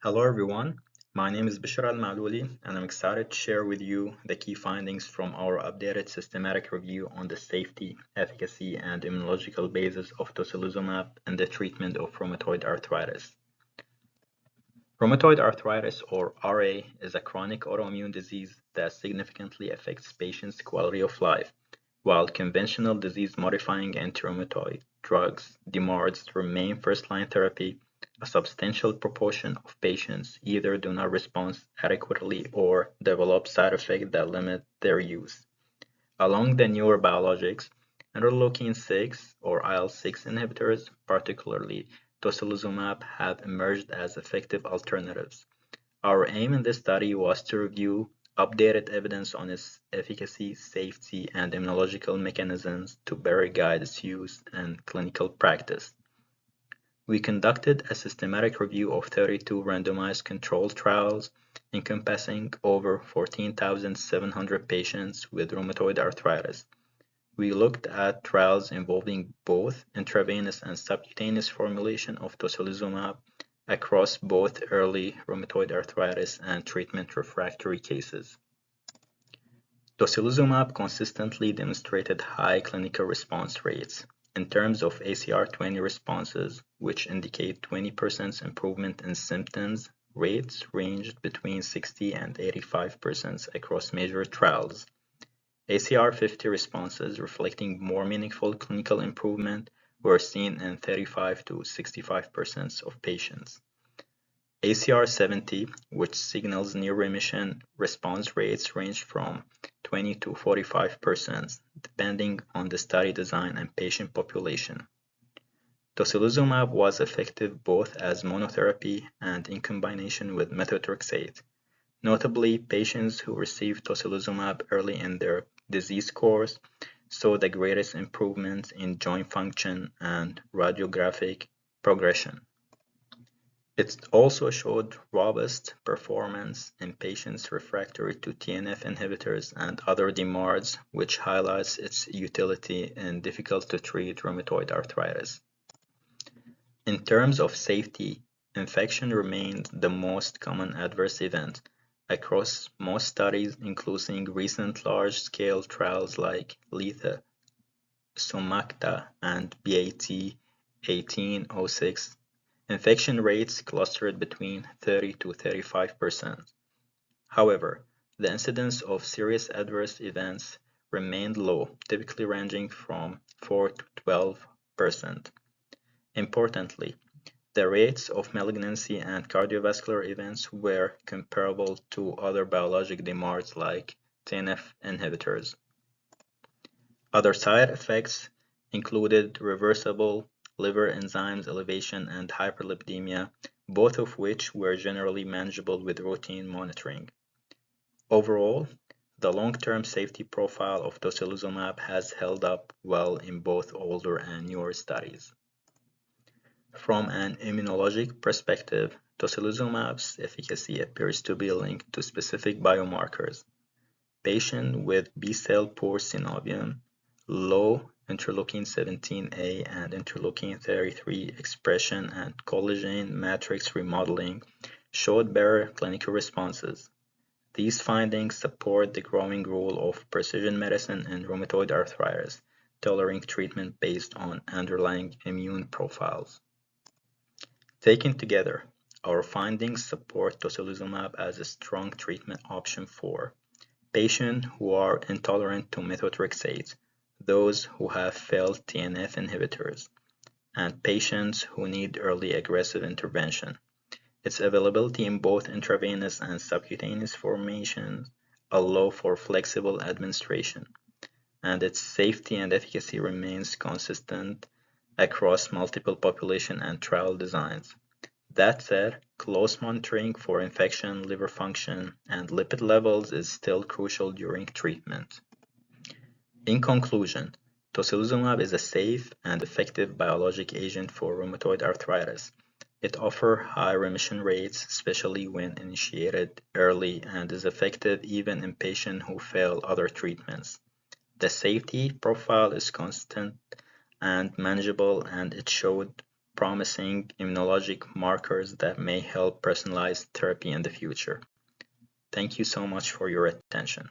Hello everyone, my name is Bishar Al-Maluli and I'm excited to share with you the key findings from our updated systematic review on the safety, efficacy, and immunological basis of tocilizumab in the treatment of rheumatoid arthritis. Rheumatoid arthritis, or RA, is a chronic autoimmune disease that significantly affects patients' quality of life. While conventional disease-modifying anti-rheumatoid drugs, DMARDs, remain first-line therapy, a substantial proportion of patients either do not respond adequately or develop side effects that limit their use. Along the newer biologics, interleukin-6 or IL-6 inhibitors, particularly tocilizumab, have emerged as effective alternatives. Our aim in this study was to review updated evidence on its efficacy, safety, and immunological mechanisms to better guide its use in clinical practice. We conducted a systematic review of 32 randomized controlled trials encompassing over 14,700 patients with rheumatoid arthritis. We looked at trials involving both intravenous and subcutaneous formulation of tocilizumab across both early rheumatoid arthritis and treatment-refractory cases. Tocilizumab consistently demonstrated high clinical response rates. In terms of ACR20 responses, which indicate 20% improvement in symptoms, rates ranged between 60 and 85% across major trials. ACR50 responses reflecting more meaningful clinical improvement were seen in 35 to 65% of patients. ACR70, which signals near remission, response rates range from 20 to 45%, depending on the study design and patient population. Tocilizumab was effective both as monotherapy and in combination with methotrexate. Notably, patients who received tocilizumab early in their disease course saw the greatest improvements in joint function and radiographic progression. It also showed robust performance in patients refractory to TNF inhibitors and other DMARDs, which highlights its utility in difficult-to-treat rheumatoid arthritis. In terms of safety, infection remained the most common adverse event across most studies, including recent large-scale trials like LETHA, SUMACTA, and BAT 1806. Infection rates clustered between 30 to 35%. However, the incidence of serious adverse events remained low, typically ranging from 4 to 12%. Importantly, the rates of malignancy and cardiovascular events were comparable to other biologic DMARDs like TNF inhibitors. Other side effects included reversible liver enzymes elevation and hyperlipidemia, both of which were generally manageable with routine monitoring. Overall, the long-term safety profile of tocilizumab has held up well in both older and newer studies. From an immunologic perspective, tocilizumab's efficacy appears to be linked to specific biomarkers. Patients with B-cell poor synovium, low interleukin-17A and interleukin-33 expression and collagen matrix remodeling showed better clinical responses. These findings support the growing role of precision medicine in rheumatoid arthritis, tailoring treatment based on underlying immune profiles. Taken together, our findings support tocilizumab as a strong treatment option for patients who are intolerant to methotrexate, those who have failed TNF inhibitors, and patients who need early aggressive intervention. Its availability in both intravenous and subcutaneous formulations allow for flexible administration, and its safety and efficacy remains consistent across multiple population and trial designs. That said, close monitoring for infection, liver function, and lipid levels is still crucial during treatment. In conclusion, tocilizumab is a safe and effective biologic agent for rheumatoid arthritis. It offers high remission rates, especially when initiated early, and is effective even in patients who fail other treatments. The safety profile is consistent and manageable, and it showed promising immunologic markers that may help personalize therapy in the future. Thank you so much for your attention.